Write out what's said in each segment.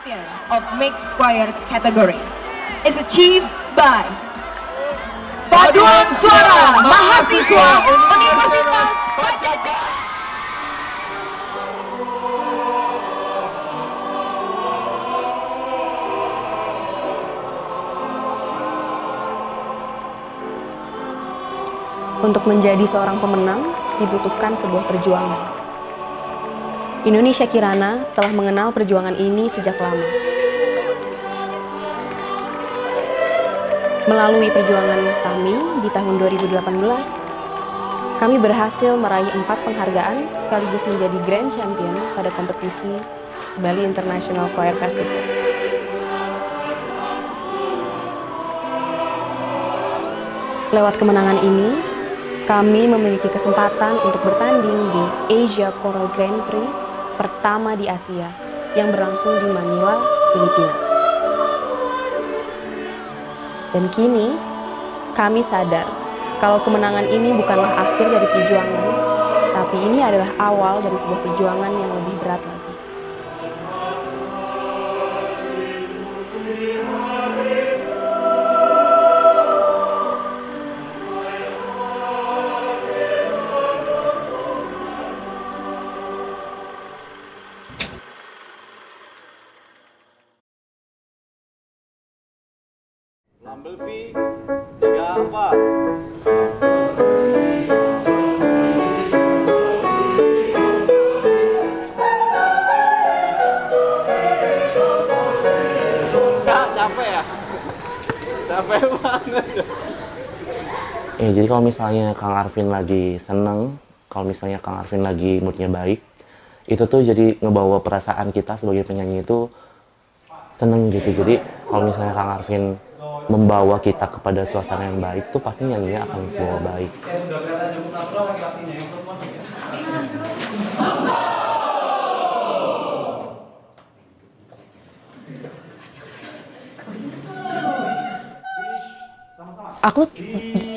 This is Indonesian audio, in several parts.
champion of mixed choir category is achieved by Paduan Suara Mahasiswa Universitas Padjadjaran. Untuk menjadi seorang pemenang, dibutuhkan sebuah perjuangan. Indonesia Kirana telah mengenal perjuangan ini sejak lama. Melalui perjuangan kami di tahun 2018, kami berhasil meraih 4 penghargaan sekaligus menjadi Grand Champion pada kompetisi Bali International Choir Festival. Lewat kemenangan ini, kami memiliki kesempatan untuk bertanding di Asia Choral Grand Prix pertama di Asia yang berlangsung di Manila, Filipina. Dan kini, kami sadar kalau kemenangan ini bukanlah akhir dari perjuangan, tapi ini adalah awal dari sebuah perjuangan yang lebih berat lagi. Ambil V 34. Kak, capek ya? Capek banget. Ya, jadi kalau misalnya Kang Arvin lagi seneng, kalau misalnya Kang Arvin lagi moodnya baik, itu tuh jadi ngebawa perasaan kita sebagai penyanyi itu seneng gitu. Jadi kalau misalnya Kang Arvin membawa kita kepada suasana yang baik tuh pasti nyanyinya akan bawa baik. Aku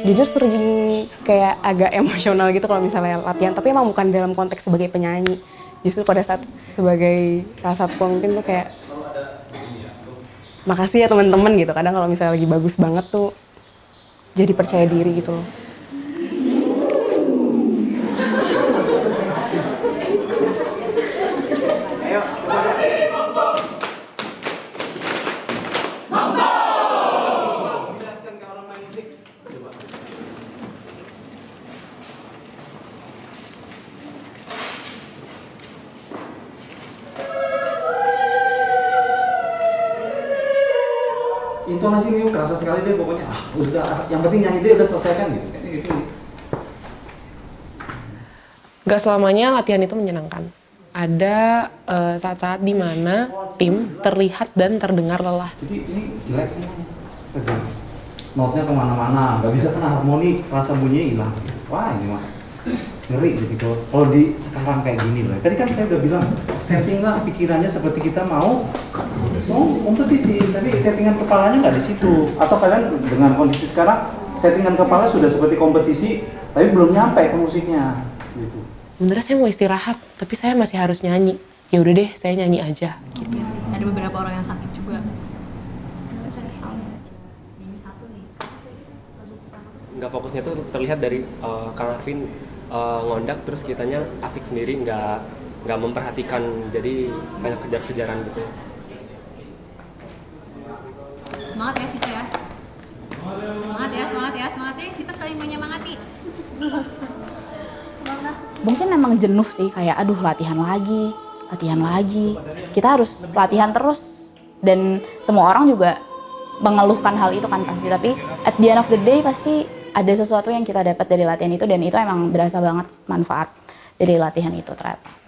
jujur sering kayak agak emosional gitu kalau misalnya latihan, tapi emang bukan dalam konteks sebagai penyanyi. Justru pada saat sebagai salah satu pemimpin tuh kayak makasih ya teman-teman gitu. Kadang kalau misalnya lagi bagus banget tuh jadi percaya diri gitu loh. Intonasi ini kerasa sekali deh pokoknya. Udah, yang penting nyanyi dia udah selesaikan gitu. Kayaknya gitu. Gak selamanya latihan itu menyenangkan. Ada saat-saat di mana tim terlihat dan terdengar lelah. Jadi ini jelek semuanya. Notnya kemana-mana, nggak bisa kena harmoni, rasa bunyinya hilang. Wah ini mah ngeri jadi kalau di sekarang kayak gini loh. Tadi kan saya udah bilang settinglah pikirannya seperti kita mau kompetisi, tapi settingan kepalanya nggak di situ. Atau kalian dengan kondisi sekarang settingan kepala sudah seperti kompetisi, tapi belum nyampe ke musiknya. Gitu. Sebenarnya saya mau istirahat, tapi saya masih harus nyanyi. Ya udah deh, saya nyanyi aja. Gitu. Ya sih, ada beberapa orang yang sakit juga. Nggak fokusnya tuh terlihat dari Kang Arvin ngondak terus kitanya asik sendiri, nggak memperhatikan, jadi banyak kejar-kejaran gitu. Semangat ya kita ya. Semangat ya. Kita saling menyemangati. Mungkin emang jenuh sih, kayak aduh latihan lagi. Kita harus latihan terus dan semua orang juga mengeluhkan hal itu kan pasti. Tapi at the end of the day pasti ada sesuatu yang kita dapat dari latihan itu dan itu emang berasa banget manfaat dari latihan itu ternyata.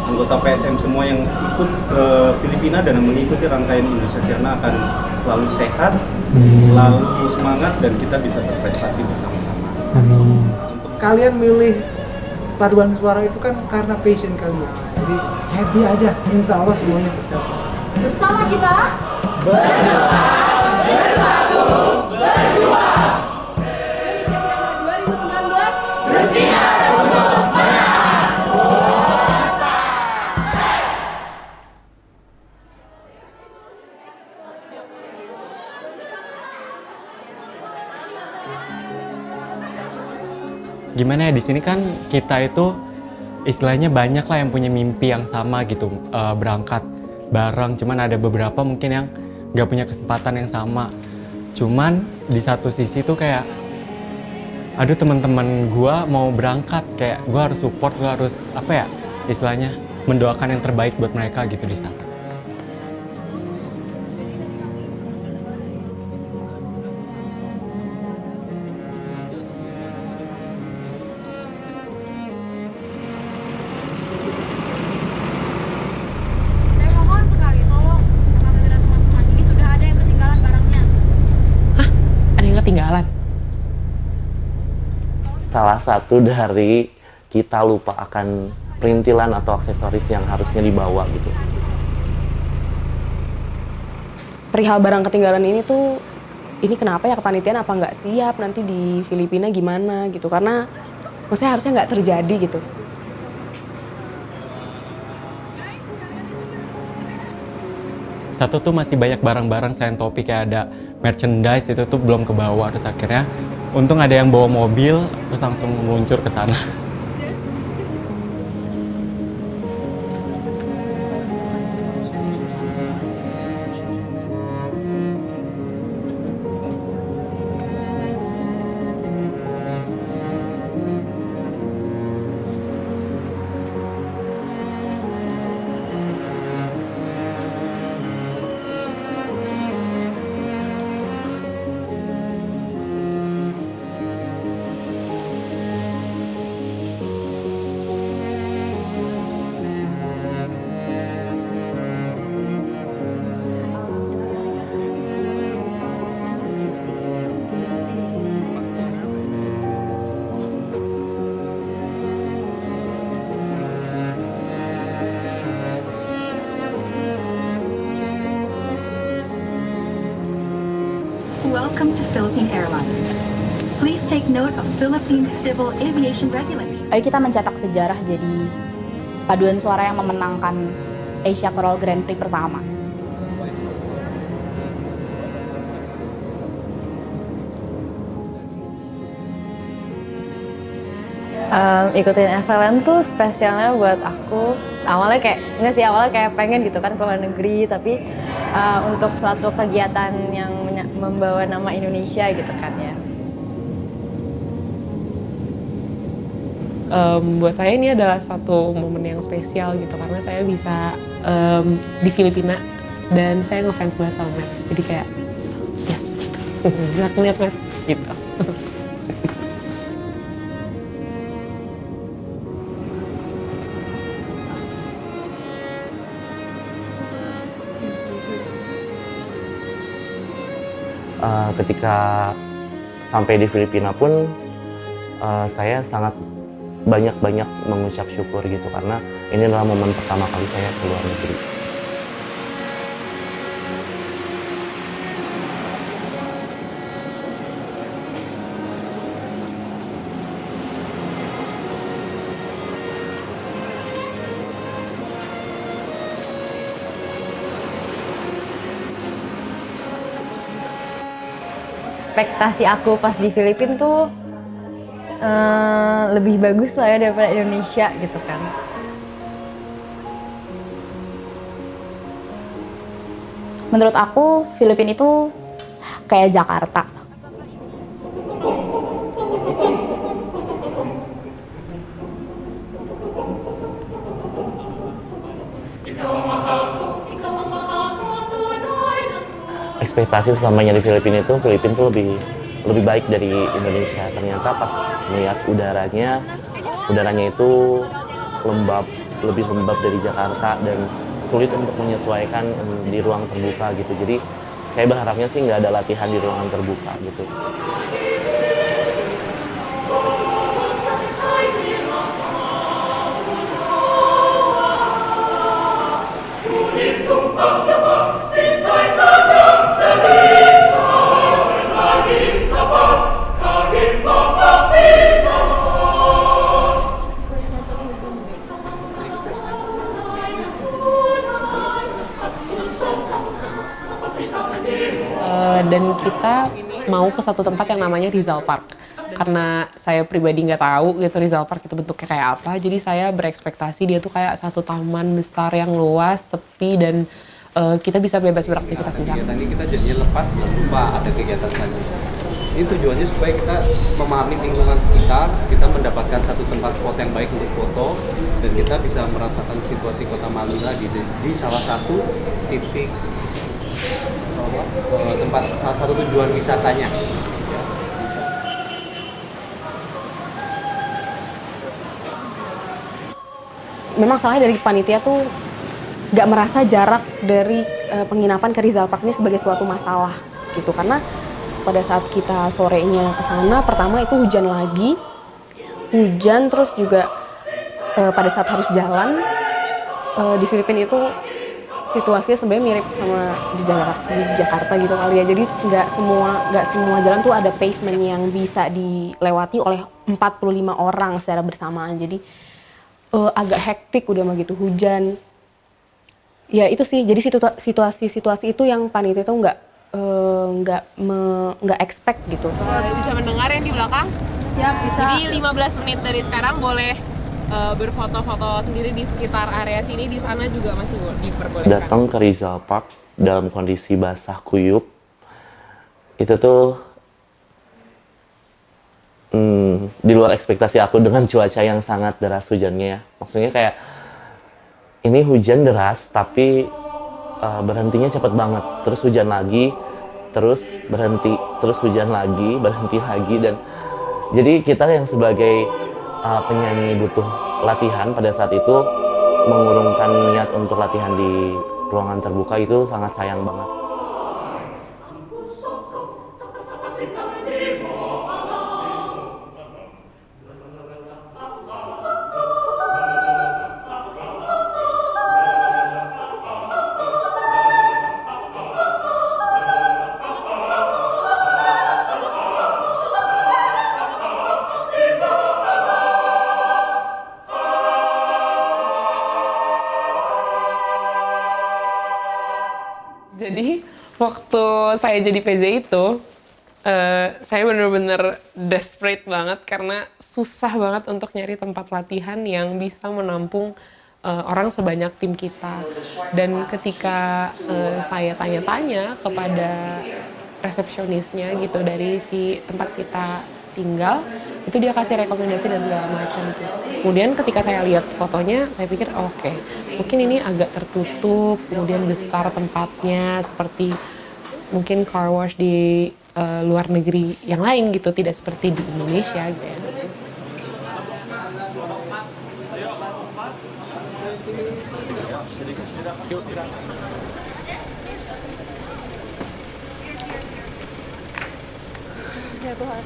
Anggota PSM semua yang ikut ke Filipina dan mengikuti rangkaian Indonesia Kirana akan selalu sehat, selalu semangat, dan kita bisa berprestasi bersama-sama. Amin. Kalian milih paduan suara itu kan karena passion kalian. Jadi happy aja, insya Allah semuanya tercapai. Bersama kita berdepan, bersatu, berjuang. Indonesia Kirana 2019 bersinar untuk menang. Gimana ya, di sini kan kita itu istilahnya banyak lah yang punya mimpi yang sama gitu, berangkat bareng. Cuman ada beberapa mungkin yang nggak punya kesempatan yang sama. Cuman di satu sisi tuh kayak, aduh teman-teman gua mau berangkat, kayak gua harus support, gua harus apa ya istilahnya mendoakan yang terbaik buat mereka gitu di sana. Ketinggalan. Salah satu dari kita lupa akan perintilan atau aksesoris yang harusnya dibawa gitu. Perihal barang ketinggalan ini tuh, ini kenapa ya kepanitiaan apa nggak siap nanti di Filipina gimana gitu, karena maksudnya harusnya nggak terjadi gitu. Satu tuh masih banyak barang-barang selain topi, kayak ada merchandise itu tuh belum kebawa, terus akhirnya untung ada yang bawa mobil terus langsung meluncur ke sana. Welcome to Philippine Airlines. Please take note of Philippine Civil Aviation Regulations. Ayo kita mencetak sejarah jadi paduan suara yang memenangkan Asia Choral Grand Prix pertama. Ikutin FLN tuh spesialnya buat aku. Awalnya kayak pengen gitu kan ke luar negeri, tapi untuk suatu kegiatan yang membawa nama Indonesia gitu kan ya. Buat saya ini adalah satu momen yang spesial gitu, karena saya bisa di Filipina dan saya ngefans banget sama Mets, jadi kayak yes, bisa ngeliat Mets gitu. Ketika sampai di Filipina pun saya sangat banyak-banyak mengucap syukur gitu, karena ini adalah momen pertama kali saya ke luar negeri. Ekspektasi aku pas di Filipina tuh lebih bagus lah ya daripada Indonesia gitu kan. Menurut aku Filipina itu kayak Jakarta. Ekspektasi sesamanya di Filipina itu lebih baik dari Indonesia. Ternyata pas melihat udaranya itu lebih lembab dari Jakarta dan sulit untuk menyesuaikan di ruang terbuka gitu. Jadi saya berharapnya sih nggak ada latihan di ruangan terbuka gitu. Dan kita mau ke satu tempat yang namanya Rizal Park. Karena saya pribadi nggak tahu gitu Rizal Park itu bentuknya kayak apa, jadi saya berekspektasi dia tuh kayak satu taman besar yang luas, sepi, dan kita bisa bebas beraktivitas di sana. Kegiatan ini kita jadinya lepas dan lupa ada kegiatan selanjutnya. Ini tujuannya supaya kita memahami lingkungan sekitar, kita mendapatkan satu tempat spot yang baik untuk foto, dan kita bisa merasakan situasi kota Manila di salah satu titik salah satu tujuan wisatanya. Memang salahnya dari panitia tuh nggak merasa jarak dari penginapan ke Rizal Park ini sebagai suatu masalah gitu, karena pada saat kita sorenya ke sana pertama itu hujan terus juga pada saat harus jalan di Filipina itu situasinya sebenarnya mirip sama di Jakarta gitu kali ya. Jadi nggak semua jalan tuh ada pavement yang bisa dilewati oleh 45 orang secara bersamaan. Jadi agak hektik udah mah gitu, hujan. Ya itu sih. Jadi situasi itu yang panitia tuh nggak expect gitu. Bisa mendengar yang di belakang? Siap, bisa. Jadi 15 menit dari sekarang boleh berfoto-foto sendiri di sekitar area sini, di sana juga masih diperbolehkan. Datang ke Rizal Park dalam kondisi basah kuyup, itu tuh di luar ekspektasi aku dengan cuaca yang sangat deras hujannya ya. Maksudnya kayak ini hujan deras tapi berhentinya cepet banget, terus hujan lagi, terus berhenti, terus hujan lagi, berhenti lagi, dan jadi kita yang sebagai penyanyi butuh latihan pada saat itu mengurungkan niat untuk latihan di ruangan terbuka itu sangat sayang banget. Jadi waktu saya jadi PJ itu, saya bener-bener desperate banget karena susah banget untuk nyari tempat latihan yang bisa menampung orang sebanyak tim kita. Dan ketika saya tanya-tanya kepada resepsionisnya gitu dari si tempat kita tinggal, itu dia kasih rekomendasi dan segala macam tuh. Kemudian ketika saya lihat fotonya, saya pikir oke, mungkin ini agak tertutup, kemudian besar tempatnya seperti mungkin car wash di luar negeri yang lain gitu, tidak seperti di Indonesia gitu ya. Ya Tuhan.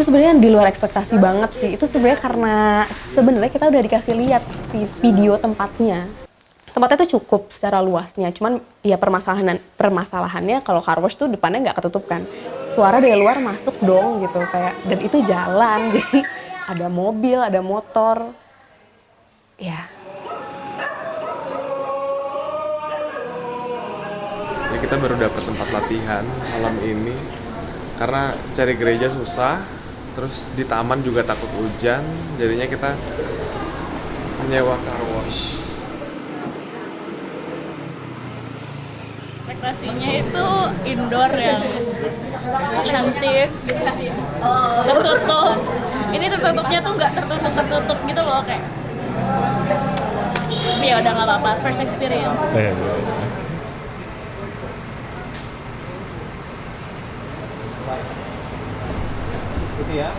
itu sebenarnya di luar ekspektasi banget sih. Itu sebenarnya karena sebenarnya kita udah dikasih lihat si video tempatnya. Tempatnya tuh cukup secara luasnya, cuman ya permasalahannya kalau car wash tuh depannya nggak ketutup kan. Suara dari luar masuk dong gitu kayak, dan itu jalan jadi ada mobil, ada motor. Ya. Ya, kita baru dapat tempat latihan malam ini karena cari gereja susah, terus di taman juga takut hujan, jadinya kita menyewa car wash. Ekspektasinya itu indoor yang cantik, tertutup. Ini tertutupnya tuh nggak tertutup gitu loh kayak. Ya udah nggak apa-apa, first experience. Itu ya.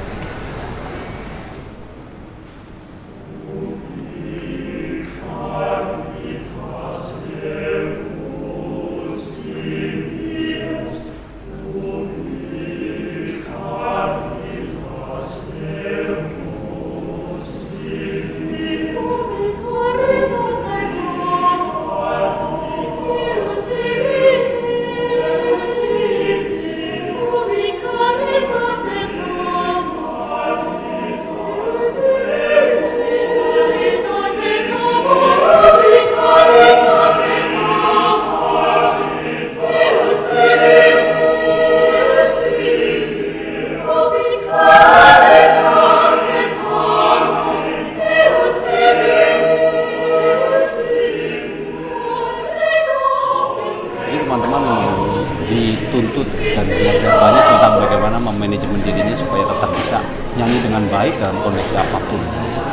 dituntut dan belajar banyak tentang bagaimana memanajemen dirinya supaya tetap bisa nyanyi dengan baik dalam kondisi apapun.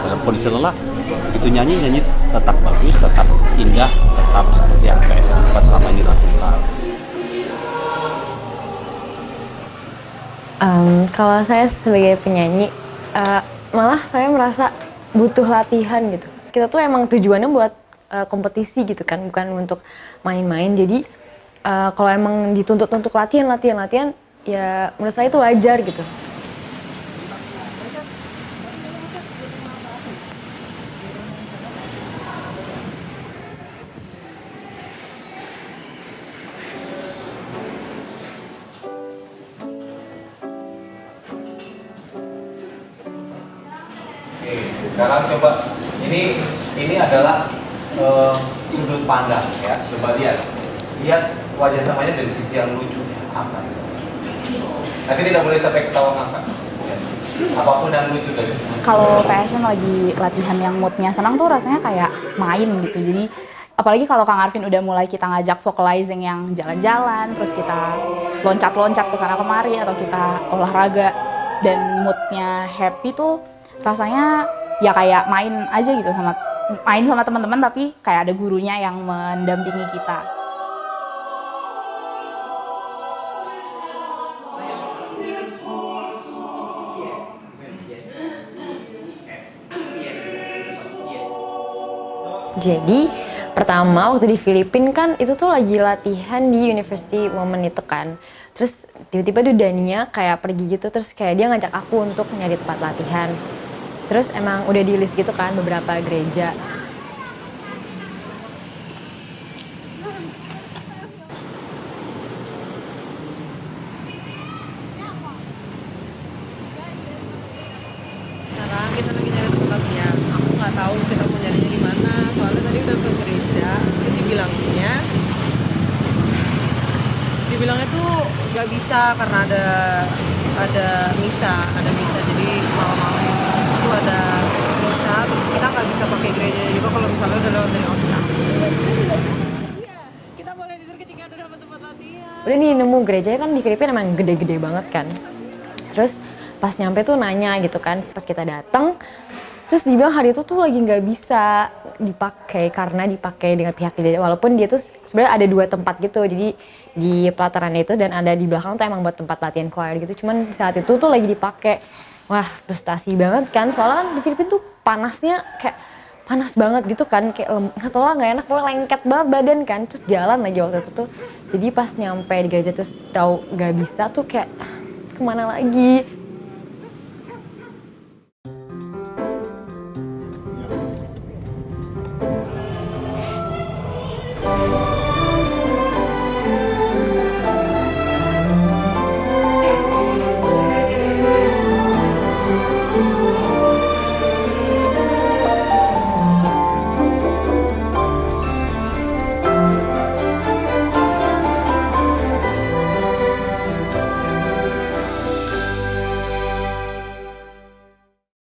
Dalam kondisi lelah, itu nyanyi tetap bagus, tetap indah, tetap seperti yang PSM selama ini lakukan. Kalau saya sebagai penyanyi, malah saya merasa butuh latihan gitu. Kita tuh emang tujuannya buat kompetisi gitu kan, bukan untuk main-main. Jadi kalau emang dituntut untuk latihan, ya menurut saya itu wajar gitu. Sekarang coba ini adalah sudut pandang ya, coba lihat wajah temannya dari sisi yang lucu apa? Tapi tidak boleh sampai ketawa ngakak. Apapun yang lucu dari teman. Kalau PSM lagi latihan yang moodnya senang tuh rasanya kayak main gitu. Jadi apalagi kalau Kang Arvin udah mulai kita ngajak vocalizing yang jalan-jalan, terus kita loncat-loncat ke sana kemari atau kita olahraga dan moodnya happy tuh rasanya ya kayak main aja gitu main sama teman-teman tapi kayak ada gurunya yang mendampingi kita. Jadi pertama waktu di Filipina kan itu tuh lagi latihan di University Women itu kan. Terus tiba-tiba tuh Dania kayak pergi gitu, terus kayak dia ngajak aku untuk nyari tempat latihan. Terus emang udah di list gitu kan beberapa gereja. Sekarang kita lagi nyari tempatnya. Aku nggak tahu kita mau nyarinya di mana. Soalnya tadi udah ke gereja, terus dibilangnya tuh nggak bisa karena ada misa. Jadi malam-malam itu ada misa, terus kita nggak bisa pakai gereja juga kalau misalnya udah lewat dari office. Kita boleh tidur ketika udah dapat tempat latihan. Udah nih nemu gerejanya kan di Filipina emang gede-gede banget kan. Terus pas nyampe tuh nanya gitu kan, pas kita datang, terus dibilang hari itu tuh lagi nggak bisa dipakai karena dipakai dengan pihak gereja. Walaupun dia tuh sebenarnya ada 2 tempat gitu, jadi di pelatarannya itu dan ada di belakang tuh emang buat tempat latihan choir gitu. Cuman saat itu tuh lagi dipakai. Wah, frustasi banget kan, soalnya kan di Filipina tuh panasnya kayak panas banget gitu kan, kayak nggak tahu lah nggak enak, pokoknya lengket banget badan kan, terus jalan lagi waktu itu tuh. Jadi pas nyampe di gereja terus tahu nggak bisa tuh kayak kemana lagi.